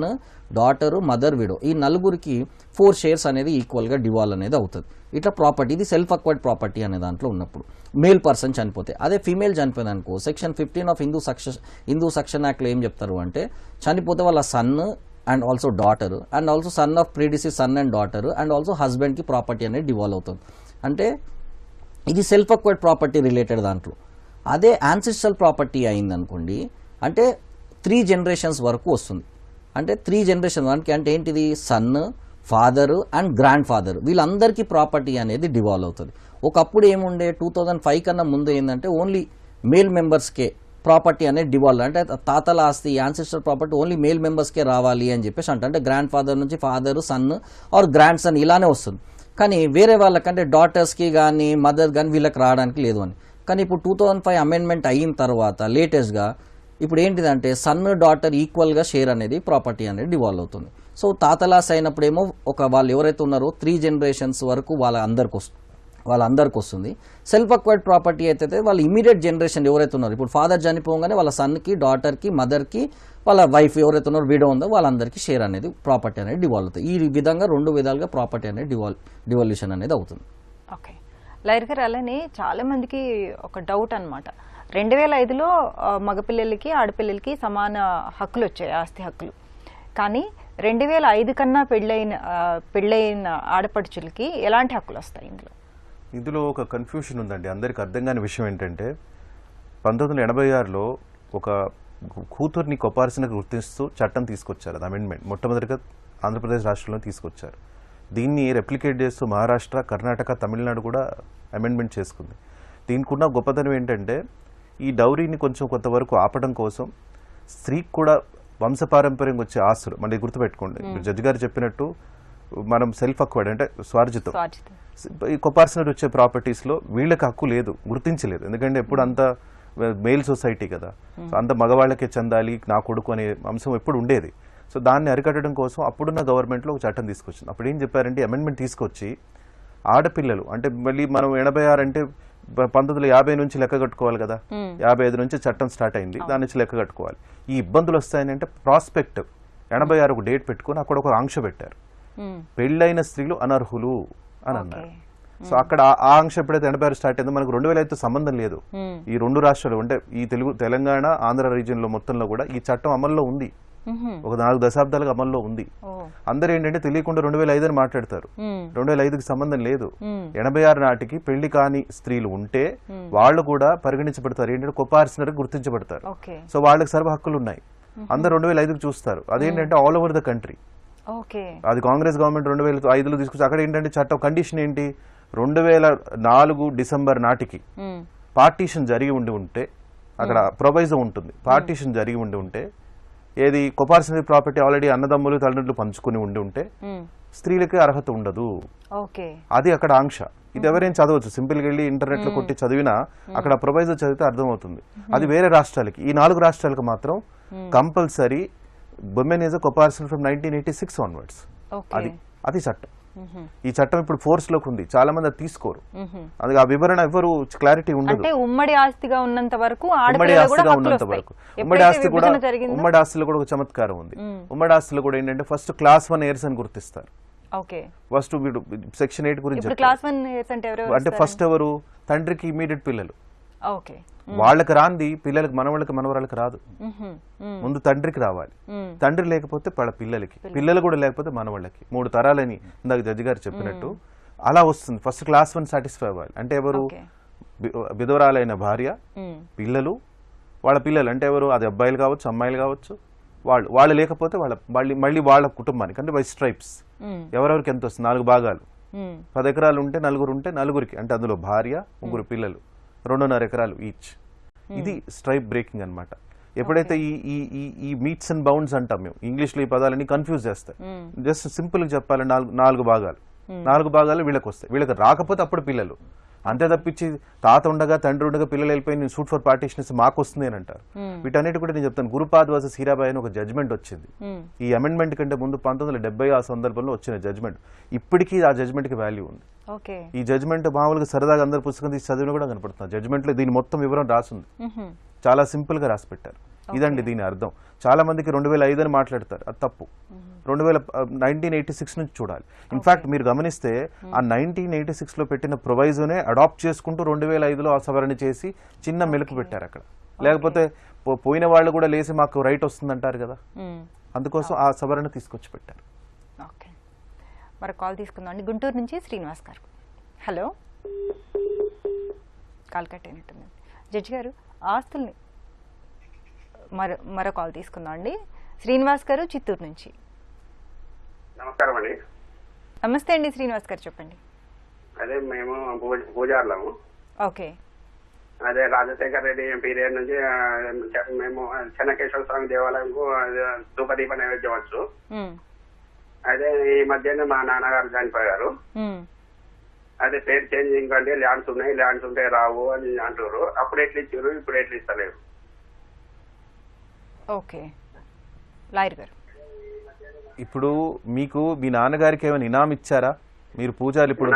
డాటర్, మదర్, విడో, ఈ నలుగురికి 4 షేర్స్ అనేది ఈక్వల్గా డివాల్వ్ అనేది అవుతుంది. ఇట్లా ప్రాపర్టీ, ఇది సెల్ఫ్ అక్వైర్డ్ ప్రాపర్టీ అనే దాంట్లో ఉన్నప్పుడు మేల్ పర్సన్ చనిపోతే. అదే ఫీమేల్ చనిపోయింది అనుకో, సెక్షన్ 15 ఆఫ్ హిందూ సెక్షన్ యాక్ట్లో ఏం చెప్తారు అంటే, చనిపోతే వాళ్ళ son and also daughter and also son of predeceased son and daughter and also హస్బెండ్కి ప్రాపర్టీ అనేది డివాల్వ్ అవుతుంది. అంటే ఇది సెల్ఫ్ అక్వైర్డ్ ప్రాపర్టీ రిలేటెడ్ దాంట్లో. అదే యాన్సిస్ట్రల్ ప్రాపర్టీ అయిందనుకోండి, అంటే 3 జనరేషన్స్ వరకు వస్తుంది. అంటే 3 జనరేషన్ అంటే ఏంటిది, son, father and grandfather, వీళ్ళందరికీ ప్రాపర్టీ అనేది డివాల్వ్ అవుతుంది. ఒకప్పుడు ఏముండే 2005 కన్నా ముందు ఏంటంటే ఓన్లీ మేల్ మెంబర్స్కే ప్రాపర్టీ అనేది డివాల్వ్, అంటే తాతల ఆస్తి, యాన్సిస్టర్ ప్రాపర్టీ ఓన్లీ మేల్ మెంబర్స్కే రావాలి అని చెప్పేసి అంటే గ్రాండ్ ఫాదర్ నుంచి father, son or grandson ఇలానే వస్తుంది. కానీ వేరే వాళ్ళకంటే డాటర్స్కి కానీ మదర్ కానీ వీళ్ళకి రావడానికి లేదు అని. కానీ ఇప్పుడు 2005 అమెండ్మెంట్ అయిన తర్వాత లేటెస్ట్గా ఇప్పుడు ఏంటిదంటే సన్, డాటర్ ఈక్వల్గా షేర్ అనేది ప్రాపర్టీ అనేది డివాల్వ్ అవుతుంది. సో తాతలాస్ అయినప్పుడేమో వాళ్ళు ఎవరైతే ఉన్నారో 3 జనరేషన్స్ వరకు వాళ్ళందరికి వస్తుంది. సెల్ఫ్ అక్వైర్డ్ ప్రాపర్టీ అయితే వాళ్ళ ఇమీడియట్ జనరేషన్ ఎవరైతే ఉన్నారో, ఇప్పుడు ఫాదర్ చనిపోగానే వాళ్ళ సన్కి, డాటర్కి, మదర్కి, వాళ్ళ వైఫ్ ఎవరైతే ఉన్నారో విడో ఉందో వాళ్ళందరికీ షేర్ అనేది ప్రాపర్టీ అనేది డివాల్వ్ అవుతుంది. ఈ విధంగా 2 విధాలుగా ప్రాపర్టీ అనేది డివాల్యూషన్ అనేది అవుతుంది. ఓకే లైర్ గారు, అలానే చాలా మందికి ఒక డౌట్ అనమాట, 2005లో మగపిల్లలకి ఆడపిల్లలకి సమాన హక్కులు వచ్చాయి, ఆస్తి హక్కులు. కానీ 2005 కన్నా పెళ్ళైన ఆడపడుచులకి ఎలాంటి హక్కులు వస్తాయి? ఇందులో ఒక కన్ఫ్యూషన్ ఉందండి. అందరికి అర్థం కాని విషయం ఏంటంటే 1986లో ఒక కూతుర్ని కొపార్సినగా గుర్తిస్తూ చట్టం తీసుకొచ్చారు. అది అమెండ్మెంట్ మొట్టమొదటిగా ఆంధ్రప్రదేశ్ రాష్ట్రంలో తీసుకొచ్చారు. దీన్ని రెప్లికేట్ చేస్తూ మహారాష్ట్ర, కర్ణాటక, తమిళనాడు కూడా అమెండ్మెంట్ చేసుకుంది. దీనికి ఉన్న గొప్పతనం ఏంటంటే ఈ డౌరీని కొంచెం కొంతవరకు ఆపడం కోసం స్త్రీకి కూడా వంశపారంపర్యంగా వచ్చే ఆస్తులు, మళ్ళీ గుర్తుపెట్టుకోండి, జడ్జి గారు చెప్పినట్టు మనం సెల్ఫ్ అక్వైర్డ్ అంటే స్వార్జితం, ఈ కొపార్సినరీ వచ్చే ప్రాపర్టీస్లో వీళ్ళకి హక్కు లేదు, గుర్తించలేదు. ఎందుకంటే ఎప్పుడు అంత మేల్ సొసైటీ కదా, సో అంత మగవాళ్ళకే చెందాలి నా కొడుకు అనే అంశం ఎప్పుడు ఉండేది. సో దాన్ని అరికట్టడం కోసం అప్పుడున్న గవర్నమెంట్లో ఒక చట్టం తీసుకొచ్చింది. అప్పుడు ఏం చెప్పారంటే అమెండ్మెంట్ తీసుకొచ్చి ఆడపిల్లలు అంటే మళ్ళీ మనం 86 అంటే 1950 నుంచి లెక్క కట్టుకోవాలి కదా, 55 నుంచి చట్టం స్టార్ట్ అయింది, దాని నుంచి లెక్క కట్టుకోవాలి. ఈ ఇబ్బందులు వస్తాయని అంటే ప్రాస్పెక్టివ్ 86 ఒక డేట్ పెట్టుకుని అక్కడ ఒక ఆంక్ష పెట్టారు, పెళ్ళైన స్త్రీలు అనర్హులు అని అన్నారు. సో అక్కడ ఆ ఆంక్ష ఎప్పుడైతే 86 స్టార్ట్ అయిందో మనకు 2005తో సంబంధం లేదు. ఈ 2 రాష్ట్రాలు అంటే ఈ తెలంగాణ, ఆంధ్ర రీజియన్ లో మొత్తంలో కూడా ఈ చట్టం అమల్లో ఉంది, ఒక 4 దశాబ్దాలుగా అమల్లో ఉంది. అందరూ ఏంటంటే తెలియకుండా 2005 అని మాట్లాడతారు, 2005కి సంబంధం లేదు. 86 నాటికి పెళ్లి కాని స్త్రీలు ఉంటే వాళ్ళు కూడా పరిగణించబడతారు, ఏంటంటే కొపార్సినరీ గుర్తించబడతారు. సో వాళ్ళకి సర్వ హక్కులు ఉన్నాయి. అందరు 2005కి చూస్తారు. అదేంటంటే ఆల్ ఓవర్ ద కంట్రీ. అది కాంగ్రెస్ గవర్నమెంట్ 2005లో తీసుకొచ్చి అక్కడ ఏంటంటే చట్టం కండిషన్ ఏంటి, 2004 డిసెంబర్ నాటికి పార్టీషన్ జరిగి ఉంటే అక్కడ ప్రొవైజో ఉంటుంది, పార్టీషన్ జరిగి ఉంటే ఏది కొపార్సినరీ ప్రాపర్టీ ఆల్రెడీ అన్నదమ్ములు తల్లిదండ్రులు పంచుకుని ఉంటే స్త్రీలకి అర్హత ఉండదు. అది అక్కడ ఆంక్ష. ఇది ఎవరైనా చదవచ్చు, సింపుల్ గా వెళ్ళి ఇంటర్నెట్ లో కొట్టి చదివినా అక్కడ ప్రొవైజో చదివితే అర్థమవుతుంది. అది వేరే రాష్ట్రాలకి, ఈ 4 రాష్ట్రాలకు మాత్రం compulsory women is a co-parcel from 1986 onwards. అది చట్టం. ఈ చట్టం ఇప్పుడు ఫోర్స్ లోకి ఉంది, చాలా మంది అది తీసుకోరు, అది ఆ వివరణ ఎవరు క్లారిటీ ఉండదు. ఉమ్మడి ఆస్తిగా ఉన్నంత వరకు ఉమ్మడి ఆస్తిలో కూడా ఒక చమత్కారం ఉంది. ఉమ్మడి ఆస్తిలో కూడా ఏంటంటే ఫస్ట్ క్లాస్ 1 heirs అని గుర్తిస్తారు. ఫస్ట్ సెక్షన్ 8 గురించి అంటే ఫస్ట్ ఎవరు, తండ్రికి ఇమీడియట్ పిల్లలు, ఓకే. వాళ్ళకి రాంది పిల్లలకి, మనవాళ్ళకి మనవరాళ్ళకి రాదు. ముందు తండ్రికి రావాలి. తండ్రి లేకపోతే వాళ్ళ పిల్లలకి, పిల్లలు కూడా లేకపోతే మనవాళ్ళకి. 3 తరాలని ఇందాక జడ్జి గారు చెప్పినట్టు అలా వస్తుంది. ఫస్ట్ క్లాస్ 1 సాటిస్ఫై అవ్వాలి. అంటే ఎవరు? విధవరాలైన భార్య, పిల్లలు, వాళ్ళ పిల్లలు అంటే ఎవరు? అది అబ్బాయిలు కావచ్చు, అమ్మాయిలు కావచ్చు. వాళ్ళు లేకపోతే మళ్ళీ వాళ్ళ కుటుంబానికి అంటే బై స్ట్రైప్స్ ఎవరెవరికి ఎంత వస్తుంది? 4 భాగాలు. 10 ఎకరాలు ఉంటే 4 ఉంటే 4కి, అంటే అందులో భార్య, 3 పిల్లలు, 2.5 ఎకరాలు ఈచ్. ఇది స్ట్రైప్ బ్రేకింగ్ అన్నమాట. ఎప్పుడైతే ఈ మీట్స్ అండ్ బౌండ్స్ అంటాం మేము ఇంగ్లీష్లో, ఈ పదాలని కన్ఫ్యూజ్ చేస్తాయి. జస్ట్ సింపుల్ గా చెప్పాలంటే 4 భాగాలు, 4 భాగాలు వీళ్ళకి వస్తాయి. వీళ్ళకి రాకపోతే అప్పుడు పిల్లలు. అంతే తప్పించి తాత ఉండగా తండ్రి ఉండగా పిల్లలు వెళ్ళిపోయి నేను సూట్ ఫర్ పార్టీషన్స్ మాకు వస్తుంది అని అంటారు. వీటన్నిటి కూడా నేను చెప్తాను. గురుపాద్ వర్సెస్ హీరాబాయ్ అని ఒక జడ్జ్మెంట్ వచ్చింది. ఈ అమెండ్మెంట్ కంటే ముందు 1970 ఆ సందర్భంలో వచ్చిన జడ్జ్మెంట్. ఇప్పటికీ ఆ జడ్జ్మెంట్ కి వాల్యూ ఉంది. ఈ జడ్జ్మెంట్ మామూలుగా సరదాగా అందరు పుస్తకం తీసి చదివిన కూడా కనపడుతుంది. జడ్జ్మెంట్ లో దీని మొత్తం వివరం రాసింది. చాలా సింపుల్ గా రాసి పెట్టారు. ఇదండి దీని అర్థం. చాలా మందికి 2005 అని మాట్లాడతారు, అది తప్పు. 1986 నుంచి చూడాలి. ఇన్ఫాక్ట్ మీరు గమనిస్తే ఆ 1986 లో పెట్టిన ప్రొవైజోనే అడాప్ట్ చేసుకుంటూ 2005లో ఆ సవరణ చేసి చిన్న మెలకు పెట్టారు అక్కడ. లేకపోతే పోయిన వాళ్ళు కూడా లేసి మాకు రైట్ వస్తుంది అంటారు కదా, అందుకోసం ఆ సవరణ తీసుకొచ్చి పెట్టారు. ఓకే, మరి కాల్ తీసుకుందాం అండి. గుంటూరు నుంచి శ్రీనివాస్ గారు. హలో, కాల్ కట్ అయినట్టుంది. జడ్జి గారు, ఆస్తుల్ని మరో కాల్ తీసుకుందాం అండి. శ్రీనివాస్ గారు చిత్తూరు నుంచి. నమస్కారం అండి. నమస్తే అండి శ్రీనివాస్ గారు, చెప్పండి. అదే మేము పూజార్లము. ఓకే. అదే రాజశేఖర్ రెడ్డి పీరియడ్ నుంచి మేము చెన్నకేశ్వర స్వామి దేవాలయంకు ధూపదీప నైవేద్యం వచ్చు. అదే ఈ మధ్యనే మా నాన్నగారు చనిపోయారు. అదే పేరు చేంజింగ్ అంటే ల్యాండ్స్ ఉన్నాయి, ల్యాండ్స్ ఉంటే రావు అని అంటారు. అప్పుడు ఎట్లా ఇచ్చారు, ఇప్పుడు ఎట్లా ఇస్తలేరు. ఓకే, లాయర్ గారు, ఇప్పుడు మీకు మీ నాన్నగారికి ఏమైనా ఇనాం ఇచ్చారా? మీరు పూజాలు ఇప్పుడు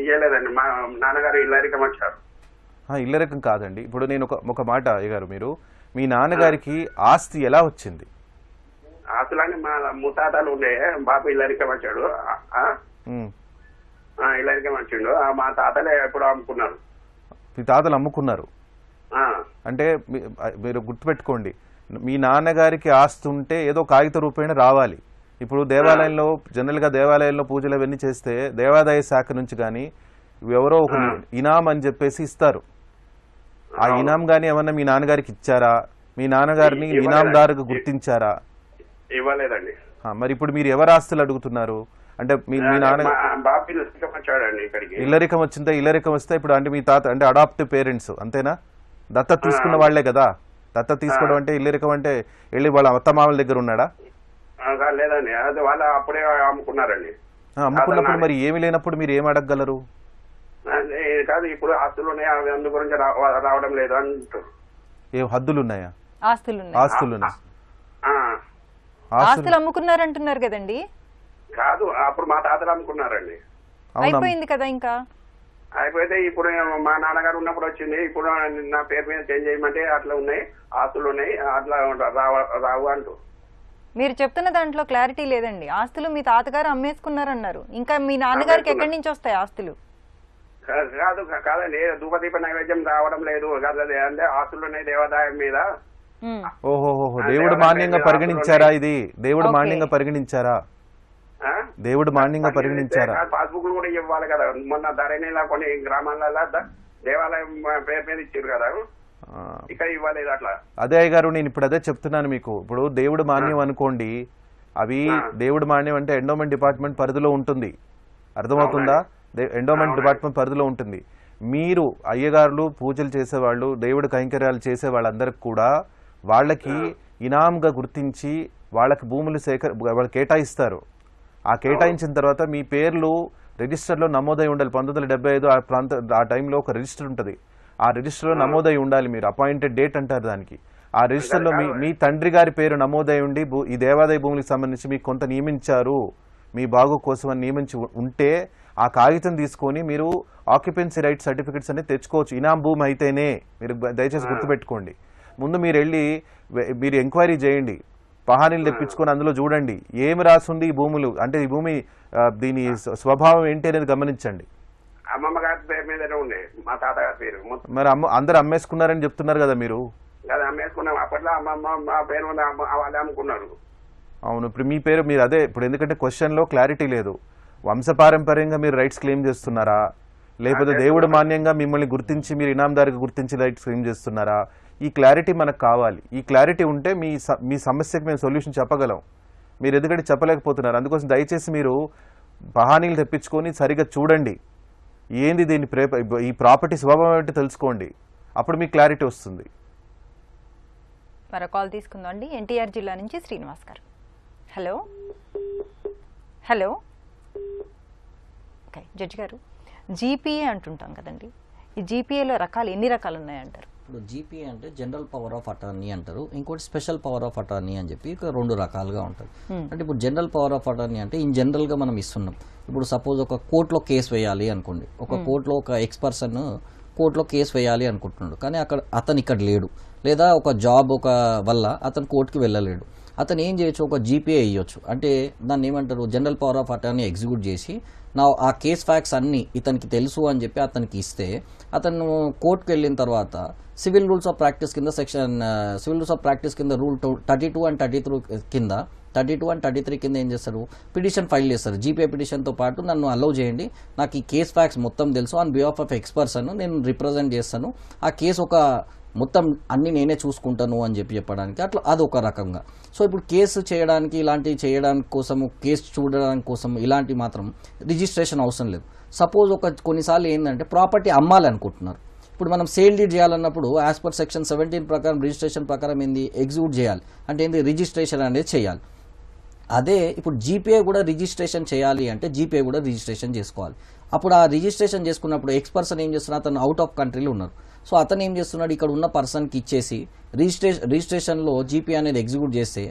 ఇయ్యలేదండి. మా నాన్నగారు ఇల్లరికం వచ్చారు. ఇల్లరికం కాదండి. ఇప్పుడు నేను ఒక మాట అయ్యగారు, మీరు మీ నాన్నగారికి ఆస్తి ఎలా వచ్చింది? ఆస్తులని మా ముత్తాతలు ఉండే, బాబు ఇల్లరికం వచ్చాడు, ఇల్లరికం వచ్చిండు. మా తాతలే ఎప్పుడు అమ్ముకున్నారు. మీ తాతలు అమ్ముకున్నారు అంటే మీరు గుర్తుపెట్టుకోండి, మీ నాన్నగారికి ఆస్తి ఉంటే ఏదో కాగిత రూపేణ రావాలి. ఇప్పుడు దేవాలయంలో జనరల్ గా దేవాలయంలో పూజలు అవన్నీ చేస్తే దేవాదాయ శాఖ నుంచి కానీ ఎవరో ఒక ఇనాం అని చెప్పేసి ఇస్తారు. ఆ ఇనాం గానీ ఏమన్నా మీ నాన్నగారికి ఇచ్చారా? మీ నాన్నగారిని ఇనాందారుగా గుర్తించారా? ఇవ్వలేదండి. మరి ఇప్పుడు మీరు ఎవరు ఆస్తులు అడుగుతున్నారు? అంటే మీ నాన్న ఇల్లరికం వచ్చిందా? ఇల్లరికం వస్తే ఇప్పుడు అంటే మీ తాత అంటే అడాప్టివ్ పేరెంట్స్ అంతేనా? దత్తత తీసుకున్న వాళ్లే కదా. దత్తత తీసుకోవడం అంటే ఇల్లరికం అంటే వెళ్ళి వాళ్ళ అత్తమామల దగ్గర ఉన్నాడా? లేదండి, అది వాళ్ళు అప్పుడే అమ్ముకున్నారండి. అమ్ముకున్నప్పుడు మరి ఏమి లేనప్పుడు మీరు ఏం అడగగలరు? కాదు, ఇప్పుడు ఆస్తులు ఉన్నాయి, అందు గురించి రావడం లేదు అంటారు. ఏ హద్దులు ఉన్నాయా? ఆస్తులు అమ్ముకున్నారంటున్నారు కదండి. కాదు, అప్పుడు మా తాతలు అమ్ముకున్నారండి. అయిపోయింది కదా. ఇంకా అయిపోతే ఇప్పుడు మా నాన్నగారు ఉన్నప్పుడు వచ్చింది. ఇప్పుడు నా పేరు మీద చేంజ్ చేయమంటే అట్లా ఉన్నాయి, ఆస్తులు ఉన్నాయి, అట్లా రావు అంటూ. మీరు చెప్తున్న దాంట్లో క్లారిటీ లేదండి. ఆస్తులు మీ తాతగారు అమ్మేసుకున్నారన్నారు, ఇంకా మీ నాన్నగారికి ఎక్కడి నుంచి వస్తాయి ఆస్తులు? కాదండి, ధూపదీప నైవేద్యం రావడం లేదు అంటే ఆస్తులు ఉన్నాయి దేవాదాయం మీద. ఓహో, దేవుడు మాన్యంగా పరిగణించారా? ఇది దేవుడు మాన్యంగా పరిగణించారా? దేవుడు మాన్యంగా పరిగణించారా? పాస్బుక్లు కూడా ఇవ్వాలి కదా. మొన్న ధరణిలో కొన్ని గ్రామాలలో దేవాలయం పేరు మీద ఇచ్చారు కదా, ఇక్కడ ఇవ్వలేదు అట్లా. అదే అయ్యగారు, నేను ఇప్పుడు అదే చెప్తున్నాను మీకు. ఇప్పుడు దేవుడు మాన్యం అనుకోండి, అవి దేవుడు మాన్యం అంటే ఎండోమెంట్ డిపార్ట్మెంట్ పరిధిలో ఉంటుంది. అర్థమవుతుందా? ఎండోమెంట్ డిపార్ట్మెంట్ పరిధిలో ఉంటుంది. మీరు అయ్యగారులు పూజలు చేసేవాళ్ళు, దేవుడి కైంకర్యాలు చేసే వాళ్ళందరికి కూడా వాళ్ళకి ఇనాంగా గుర్తించి వాళ్ళకి భూములు వాళ్ళు కేటాయిస్తారు. ఆ కేటాయించిన తర్వాత మీ పేర్లు రిజిస్టర్లో నమోదై ఉండాలి. 1975 ఆ టైంలో ఒక రిజిస్టర్ ఉంటుంది. ఆ రిజిస్టర్లో నమోదై ఉండాలి. మీరు అపాయింటెడ్ డేట్ అంటారు దానికి. ఆ రిజిస్టర్లో మీ తండ్రి గారి పేరు నమోదై ఉండి ఈ దేవాదాయ భూములకు సంబంధించి మీకు కొంత నియమించారు, మీ బాగు కోసం అని నియమించి ఉంటే ఆ కాగితం తీసుకొని మీరు ఆక్యుపెన్సీ రైట్ సర్టిఫికెట్స్ అనేది తెచ్చుకోవచ్చు. ఇనాం భూమి అయితేనే. మీరు దయచేసి గుర్తుపెట్టుకోండి. ముందు మీరు వెళ్ళి మీరు ఎంక్వైరీ చేయండి, పహానీలు తెప్పించుకొని అందులో చూడండి ఏమి రాసుంది ఈ భూములు అంటే ఈ భూమి దీని స్వభావం ఏంటి అనేది గమనించండి. అమ్మమ్మ గారి పేరు మీదనే ఉండే, మా తాతగారి పేరు. మరి అందరు అమ్మేసుకున్నారని చెప్తున్నారు కదా మీరు. అది అమ్మేసుకున్నాం. అప్పట్లో అమ్మమ్మ మా పేరు మీద వాళ్ళే అమ్ముకున్నారు. అవును, ఇప్పుడు మీ పేరు మీరు అదే. ఇప్పుడు ఎందుకంటే క్వశ్చన్లో క్లారిటీ లేదు. వంశపారంపర్యంగా మీరు రైట్స్ క్లెయిమ్ చేస్తున్నారా, లేకపోతే దేవుడు మాన్యంగా మిమ్మల్ని గుర్తించి మీరు ఇనాందారికి గుర్తించి రైట్స్ క్లెయిమ్ చేస్తున్నారా? ఈ క్లారిటీ మనకు కావాలి. ఈ క్లారిటీ ఉంటే మీ సమస్యకి మేము సొల్యూషన్ చెప్పగలం. మీరు ఎందుకంటే చెప్పలేకపోతున్నారు. అందుకోసం దయచేసి మీరు బహానీలు తెప్పించుకొని సరిగా చూడండి, ఏంది దీని ఈ ప్రాపర్టీ స్వభావం ఏంటి తెలుసుకోండి, అప్పుడు మీకు క్లారిటీ వస్తుంది. మరో కాల్ తీసుకుందాం అండి. ఎన్టీఆర్ జిల్లా నుంచి శ్రీనివాస్ గారు. Hello hello. ఓకే జడ్జి గారు, జీపీఏ అంటుంటాం కదండి, ఈ జీపీఏలో రకాలు ఎన్ని రకాలు ఉన్నాయంటారు? ఇప్పుడు జీపీఏ అంటే జనరల్ పవర్ ఆఫ్ అటార్నీ అంటారు, ఇంకోటి స్పెషల్ పవర్ ఆఫ్ అటార్నీ అని చెప్పి ఇక 2 రకాలుగా ఉంటుంది. అంటే ఇప్పుడు జనరల్ పవర్ ఆఫ్ అటార్నీ అంటే ఇన్ జనరల్గా మనం ఇస్తున్నాం. ఇప్పుడు సపోజ్ ఒక కోర్టులో కేసు వేయాలి అనుకోండి, ఒక కోర్టులో ఒక ఎక్స్పర్సన్ కోర్టులో కేసు వేయాలి అనుకుంటున్నాడు, కానీ అతను ఇక్కడ లేడు, లేదా ఒక జాబ్ వల్ల అతను కోర్టుకి వెళ్ళలేడు. అతను ఏం చేయొచ్చు, ఒక జీపీఏ ఇవ్వచ్చు. అంటే దాన్ని ఏమంటారు, general power of attorney execute చేసి ఆ కేస్ ఫ్యాక్ట్స్ అన్నీ ఇతనికి తెలుసు అని చెప్పి అతనికి ఇస్తే, అతను కోర్టుకు వెళ్ళిన తర్వాత సివిల్ రూల్స్ ఆఫ్ ప్రాక్టీస్ కింద రూల్ 32 and 33 కింద 32 and 33 కింద ఏం చేస్తారు, పిటిషన్ ఫైల్ చేస్తారు. జీపీఏ పిటిషన్తో పాటు నన్ను అలౌ చేయండి, నాకు ఈ కేస్ ఫ్యాక్ట్స్ మొత్తం తెలుసు, ఆన్ బిహాఫ్ ఆఫ్ ఎక్స్పర్సన్ నేను రిప్రజెంట్ చేస్తాను, ఆ కేసు మొత్తం అన్ని నేనే చూసుకుంటాను అని చెప్పడానికి అట్లా అదొక రకంగా. సో ఇప్పుడు కేసు చేయడానికి ఇలాంటివి చేయడానికి కోసము, కేసు చూడడానికి కోసం ఇలాంటి మాత్రం రిజిస్ట్రేషన్ అవసరం లేదు. సపోజ్ కొన్నిసార్లు ఏంటంటే ప్రాపర్టీ అమ్మాలనుకుంటున్నారు, ఇప్పుడు మనం సేల్ డీడ్ చేయాలన్నప్పుడు యాజ్ పర్ సెక్షన్ 17 ప్రకారం రిజిస్ట్రేషన్ ప్రకారం ఏంది, ఎగ్జిక్యూట్ చేయాలి, అంటే ఏంది రిజిస్ట్రేషన్ అనేది చేయాలి. అదే ఇప్పుడు జీపీఏ కూడా రిజిస్ట్రేషన్ చేయాలి అంటే జీపీఏ కూడా రిజిస్ట్రేషన్ చేసుకోవాలి. అప్పుడు ఆ రిజిస్ట్రేషన్ చేసుకున్నప్పుడు ఎక్స్పర్సన్ ఏం చేస్తున్నారు, అతను అవుట్ ఆఫ్ కంట్రీలో ఉన్నారు. సో అతను ఏం చేస్తున్నాడు, ఇక్కడ ఉన్న పర్సన్కి ఇచ్చేసి రిజిస్ట్రేషన్లో జీపీఏ అనేది ఎగ్జిక్యూట్ చేస్తే,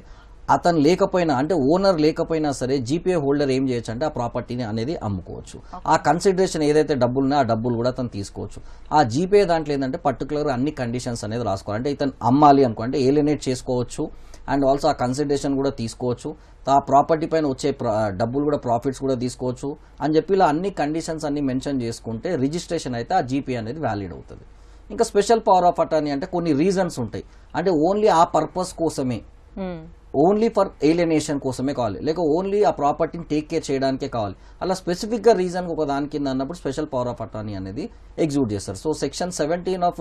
అతను లేకపోయినా అంటే ఓనర్ లేకపోయినా సరే జీపీఏ హోల్డర్ ఏం చేయొచ్చు అంటే ఆ ప్రాపర్టీని అనేది అమ్ముకోవచ్చు. ఆ కన్సిడరేషన్ ఏదైతే డబ్బులు ఉన్నాయో ఆ డబ్బులు కూడా అతను తీసుకోవచ్చు. ఆ జీపీఏ దాంట్లో ఏంటంటే పర్టికులర్గా అన్ని కండిషన్స్ అనేది రాసుకోవాలి. అంటే ఇతను అమ్మాలి అనుకో అంటే ఏలినేట్ చేసుకోవచ్చు, అండ్ ఆల్సో ఆ కన్సిడరేషన్ కూడా తీసుకోవచ్చు, ఆ ప్రాపర్టీ పైన వచ్చే డబ్బులు కూడా ప్రాఫిట్స్ కూడా తీసుకోవచ్చు అని చెప్పి ఇలా అన్ని కండిషన్స్ అన్ని మెన్షన్ చేసుకుంటే రిజిస్ట్రేషన్ అయితే ఆ జీపీఏ అనేది వ్యాలిడ్ అవుతుంది. ఇంకా స్పెషల్ పవర్ ఆఫ్ అటార్నీ అంటే కొన్ని రీజన్స్ ఉంటాయి, అంటే ఓన్లీ ఆ పర్పస్ కోసమే, ఓన్లీ ఫర్ ఏలినేషన్ కోసమే కావాలి, లేక ఓన్లీ ఆ ప్రాపర్టీని టేక్ కేర్ చేయడానికే కావాలి, అలా స్పెసిఫిక్గా రీజన్ ఒక దాని కింద అన్నప్పుడు స్పెషల్ పవర్ ఆఫ్ అటార్నీ అనేది ఎగ్జిక్యూట్ చేస్తారు. So section 17 of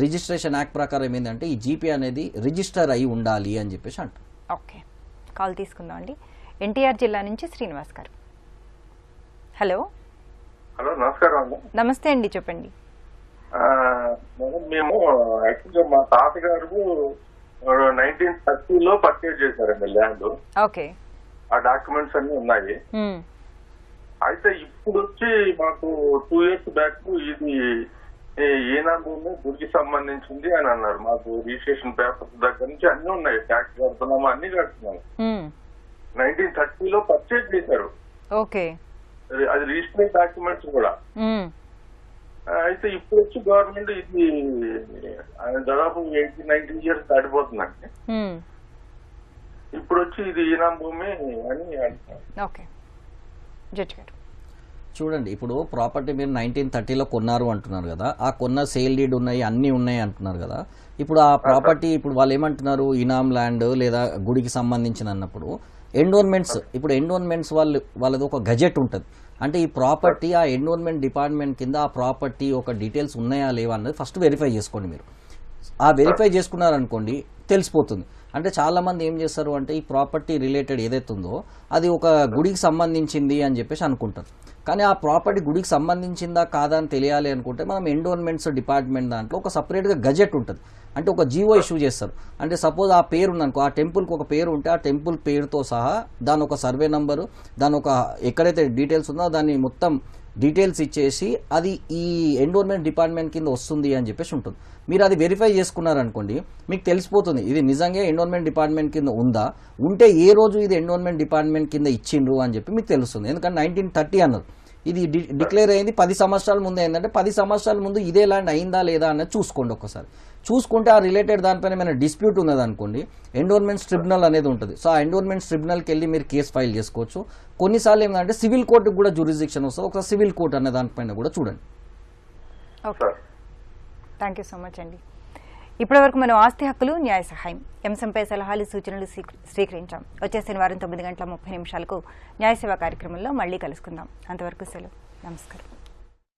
registration act ప్రకారం ఏంటంటే ఈ జీపీ అనేది రిజిస్టర్ అయి ఉండాలి అని చెప్పేసి అంటారు. ఓకే కాల్ తీసుకుందాం అండి. ఎన్టీఆర్ జిల్లా నుంచి శ్రీనివాస్ గారు. హలో హలో నమస్కారం అండి. నమస్తే అండి, చెప్పండి. మేము యాక్చువల్గా మా తాతగారు 1930లో పర్చేజ్ చేశారండి ల్యాండ్. ఓకే, ఆ డాక్యుమెంట్స్ అన్ని ఉన్నాయి. అయితే ఇప్పుడు వచ్చి మాకు 2 years బ్యాక్ ఇది ఈనా భూమి గుడికి సంబంధించింది అని అన్నారు. మాకు రిజిస్ట్రేషన్ పేపర్స్ దగ్గర నుంచి అన్ని ఉన్నాయి, ట్యాక్స్ కడుతున్నాము, అన్ని కడుతున్నాము. 1930లో పర్చేజ్ చేశారు. ఓకే, అది రిజిస్ట్రేషన్ డాక్యుమెంట్స్ కూడా. అయితే ఇప్పుడు వచ్చి గవర్నమెంట్ ఇది దాదాపు 18-19 years దాటిపోతుందండి. ఇప్పుడు వచ్చి ఇది ఈనా భూమి అని అంటున్నారు. ఓకే జడ్జి గారు చూడండి, ఇప్పుడు ప్రాపర్టీ మీరు 1930లో కొన్నారు అంటున్నారు కదా, ఆ కొన్న సేల్ డీడ్ ఉన్నాయి అన్నీ ఉన్నాయి అంటున్నారు కదా. ఇప్పుడు ఆ ప్రాపర్టీ ఇప్పుడు వాళ్ళు ఏమంటున్నారు, ఇనామ్ ల్యాండ్ లేదా గుడికి సంబంధించిన అన్నప్పుడు ఎండోన్మెంట్స్, ఇప్పుడు ఎండోన్మెంట్స్ వాళ్ళది ఒక గజెట్ ఉంటుంది. అంటే ఈ ప్రాపర్టీ ఆ ఎండోన్మెంట్ డిపార్ట్మెంట్ కింద ఆ ప్రాపర్టీ ఒక డీటెయిల్స్ ఉన్నాయా లేవా అన్నది ఫస్ట్ వెరిఫై చేసుకోండి. మీరు ఆ వెరిఫై చేసుకున్నారనుకోండి తెలిసిపోతుంది. అంటే చాలా మంది ఏం చేస్తారు అంటే ఈ ప్రాపర్టీ రిలేటెడ్ ఏదైతే ఉందో అది ఒక గుడికి సంబంధించింది అని చెప్పేసి అనుకుంటారు. కానీ ఆ ప్రాపర్టీ గుడికి సంబంధించిందా కాదా అని తెలియాలి అనుకుంటే మనం ఎండోన్మెంట్స్ డిపార్ట్మెంట్ దాంట్లో ఒక సపరేట్గా గజెట్ ఉంటుంది, అంటే ఒక జీవో ఇష్యూ చేస్తారు. అంటే సపోజ్ ఆ పేరు ఉందనుకో, ఆ టెంపుల్కి ఒక పేరు ఉంటే ఆ టెంపుల్ పేరుతో సహా దాని ఒక సర్వే నంబరు, దాని ఒక ఎక్కడైతే డీటెయిల్స్ ఉందో దాన్ని మొత్తం డీటెయిల్స్ ఇచ్చేసి అది ఈ ఎండోన్మెంట్ డిపార్ట్మెంట్ కింద వస్తుంది అని చెప్పేసి ఉంటుంది. మీరు అది వెరిఫై చేసుకున్నారనుకోండి మీకు తెలిసిపోతుంది ఇది నిజంగా ఎండోన్మెంట్ డిపార్ట్మెంట్ కింద ఉందా, ఉంటే ఏ రోజు ఇది ఎండోన్మెంట్ డిపార్ట్మెంట్ కింద ఇచ్చిండ్రు అని చెప్పి మీకు తెలుస్తుంది. ఎందుకంటే 1930 అన్నారు, ఇది డిక్లేర్ అయింది 10 సంవత్సరాల ముందు అయిందంటే 10 సంవత్సరాల ముందు ఇదే ల్యాండ్ అయిందా లేదా అన్నది చూసుకోండి ఒకసారి. చూసుకుంటే ఆ రిలేటెడ్ దానిపైన ఏమైనా డిస్ప్యూట్ ఉన్నది అనుకోండి, ఎండోర్మెంట్స్ ట్రిబ్యునల్ అనేది ఉంటుంది. సో ఆ ఎండోర్మెంట్స్ ట్రిబ్యునల్కి వెళ్ళి మీరు కేసు ఫైల్ చేసుకోవచ్చు. కొన్నిసార్లు ఏమంటే సివిల్ కోర్టుకు కూడా జ్యూరిస్డిక్షన్ వస్తుంది. ఒకసారి సివిల్ కోర్ట్ అనే దానిపైన కూడా చూడండి. Okay, thank you so much అండి. ఇప్పటివరకు మనం ఆస్తి హక్కులు న్యాయ సహాయం అంశంపై సలహాలు సూచనలు స్వీకరించాం. వచ్చే శనివారం 9:30 న్యాయ సేవ కార్యక్రమంలో మళ్ళీ కలుసుకుందాం. అంతవరకు సెలవు. నమస్కారం.